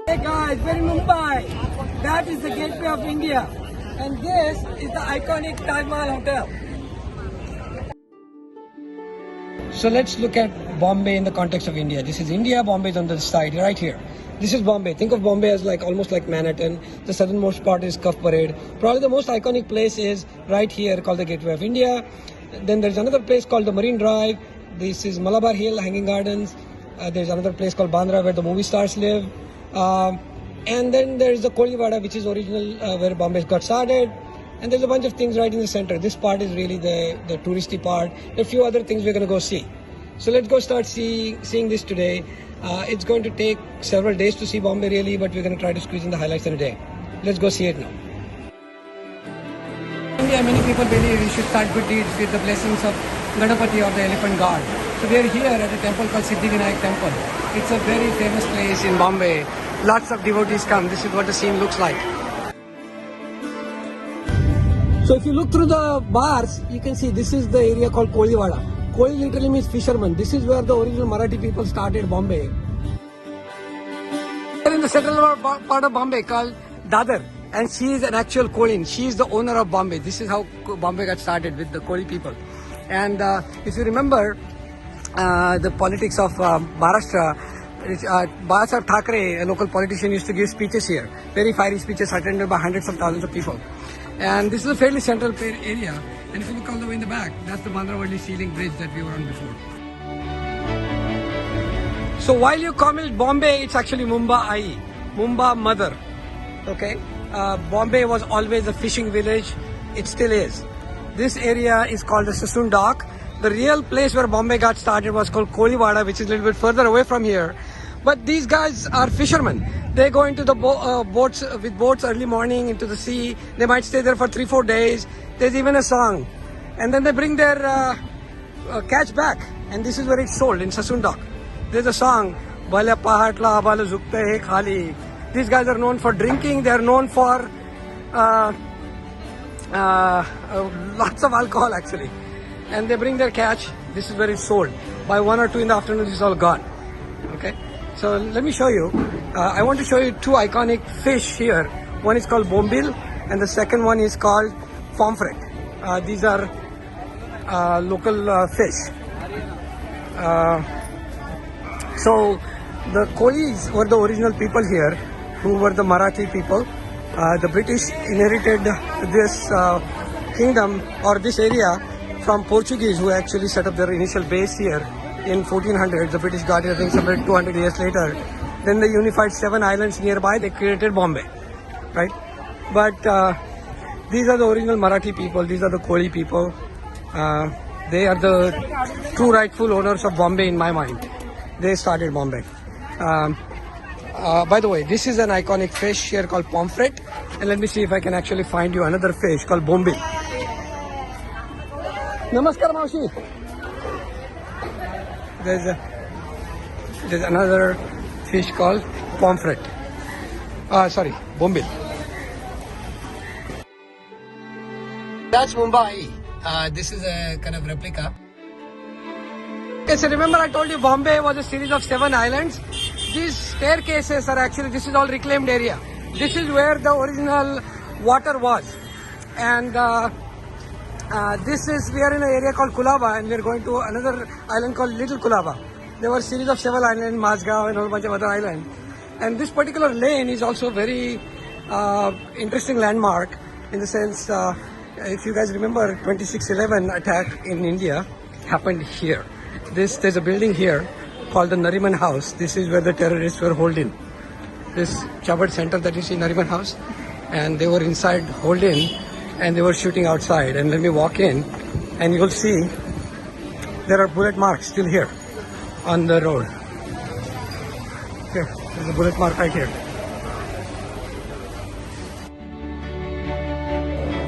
Hey guys, we're in Mumbai. That is the gateway of India. And this is the iconic Taj Mahal Hotel. So let's look at Bombay in the context of India. This is India, Bombay is on the side, right here. This is Bombay. Think of Bombay as like almost like Manhattan. The southernmost part is Cuff Parade. Probably the most iconic place is right here called the Gateway of India. Then there's another place called the Marine Drive. This is Malabar Hill, Hanging Gardens. There's another place called Bandra where the movie stars live. And then there's the Kolivada, which is original where Bombay got started. And there's a bunch of things right in the center. This part is really the touristy part. There are a few other things we're going to go see. So let's go start seeing this today. It's going to take several days to see Bombay really, but we're going to try to squeeze in the highlights in a day. Let's go see it now. In India, many people believe we should start good deeds with the blessings of Ganapati or the elephant god. So we are here at a temple called Siddhivinayak Temple. It's a very famous place in Bombay. Lots of devotees come. This is what the scene looks like. So if you look through the bars, you can see this is the area called Kolivada. Koli literally means fisherman. This is where the original Marathi people started Bombay. We're in the central part of Bombay called Dadar. And she is an actual Kolin. She is the owner of Bombay. This is how Bombay got started with the Koli people. And if you remember the politics of Maharashtra, Balsaheb Thackeray, a local politician, used to give speeches here. Very fiery speeches attended by hundreds of thousands of people. And this is a fairly central area. And if you look all the way in the back, that's the Bandra ceiling bridge that we were on before. So while you call it Bombay, it's actually Mumbai, Mumbai mother. Okay? Bombay was always a fishing village. It still is. This area is called the Sassoon Dock. The real place where Bombay got started was called Kolivada, which is a little bit further away from here. But these guys are fishermen. They go into the boats early morning into the sea. They might stay there for 3-4 days. There's even a song. And then they bring their catch back. And this is where it's sold, in Sassoon Dock. There's a song, Bala Pahatla Bala Zukte Hai Khali. These guys are known for drinking. They are known for lots of alcohol actually. And they bring their catch. This is where it's sold. By 1 or 2 in the afternoon, it's all gone. Okay. So let me show you. I want to show you 2 iconic fish here. One is called Bombil and the second one is called pomfret. These are local fish. So the Kolis were the original people here who were the Marathi people. The British inherited this kingdom or this area from Portuguese who actually set up their initial base here in 1400. The British got it, I think, somewhere 200 years later. Then they unified 7 islands nearby. They created Bombay, right? But these are the original Marathi people. These are the Koli people. They are the true rightful owners of Bombay in my mind. They started Bombay. By the way, this is an iconic fish here called pomfret. And let me see if I can actually find you another fish called Bombil. Namaskar, Maushi. There's another fish called pomfret. Sorry, Bombil. That's Mumbai. This is a kind of replica. Okay, so remember I told you Bombay was a series of 7 islands. These staircases are actually, this is all reclaimed area. This is where the original water was. And we are in an area called Kulaba and we are going to another island called Little Kulaba. There were a series of 7 islands, Mazgaon and a whole bunch of other islands. And this particular lane is also a very interesting landmark in the sense, if you guys remember, 26/11 attack in India happened here. There's a building here called the Nariman House. This is where the terrorists were holed in. This Chabad center that you see, Nariman House. And they were inside, holed in, and they were shooting outside. And let me walk in, and you'll see there are bullet marks still here on the road. Here, there's a bullet mark right here.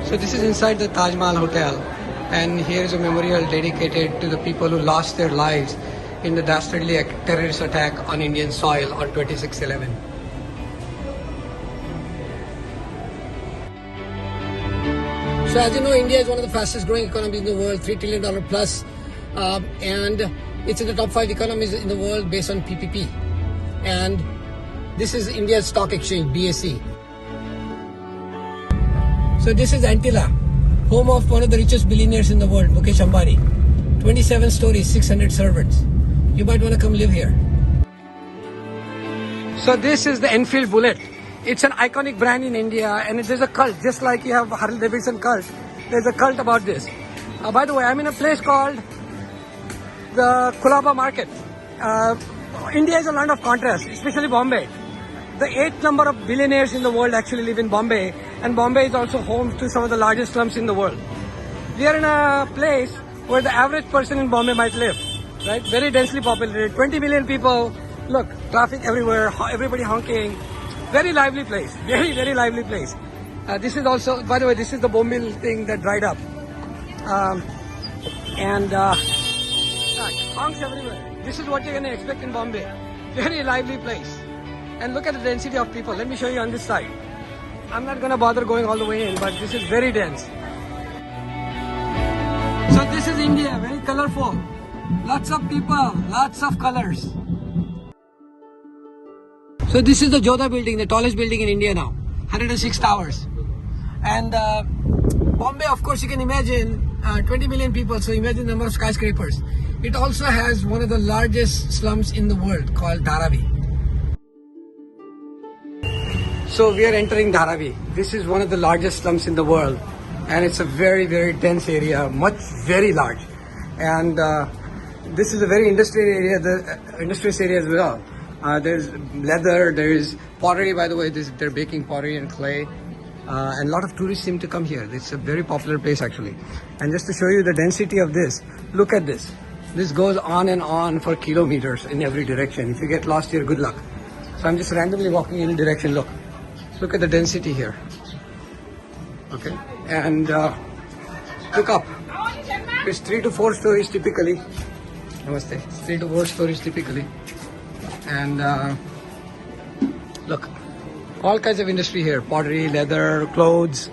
So this is inside the Taj Mahal Hotel, and here is a memorial dedicated to the people who lost their lives in the dastardly terrorist attack on Indian soil on 26/11. So as you know, India is one of the fastest growing economies in the world, $3 trillion plus, and it's in the top 5 economies in the world based on PPP. And This is India's stock exchange, BSE. So this is Antilla, home of one of the richest billionaires in the world, Mukesh Ambani. 27 stories, 600 servants. You might want to come live here. So this is the Enfield Bullet. It's an iconic brand in India, and there's a cult, just like you have Harley Davidson cult. There's a cult about this. By the way, I'm in a place called the Colaba Market. India is a land of contrast, especially Bombay. The 8th number of billionaires in the world actually live in Bombay, and Bombay is also home to some of the largest slums in the world. We are in a place where the average person in Bombay might live, right? Very densely populated, 20 million people. Look, traffic everywhere, everybody honking. Very lively place, very, very lively place. This is also, by the way, this is the Bombay thing that dried up. Honks everywhere. This is what you're going to expect in Bombay. Very lively place. And look at the density of people. Let me show you on this side. I'm not going to bother going all the way in, but this is very dense. So this is India, very colorful. Lots of people, lots of colors. So this is the Jodha building, the tallest building in India now. 106 towers. And Bombay, of course, you can imagine 20 million people, so imagine the number of skyscrapers. It also has one of the largest slums in the world called Dharavi. So we are entering Dharavi. This is one of the largest slums in the world, and it's a very, very dense area, very large. And this is a very industrial area as well. There's leather, there's pottery, by the way, they're baking pottery and clay. And a lot of tourists seem to come here. It's a very popular place actually. And just to show you the density of this, look at this. This goes on and on for kilometers in every direction. If you get lost here, good luck. So I'm just randomly walking in a direction. Look at the density here. Okay, and look up. It's 3 to 4 stories typically. Namaste. 3 to 4 stories typically. And look, all kinds of industry here, pottery, leather, clothes.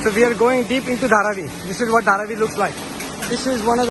So we are going deep into Dharavi. This is what Dharavi looks like. This is one of the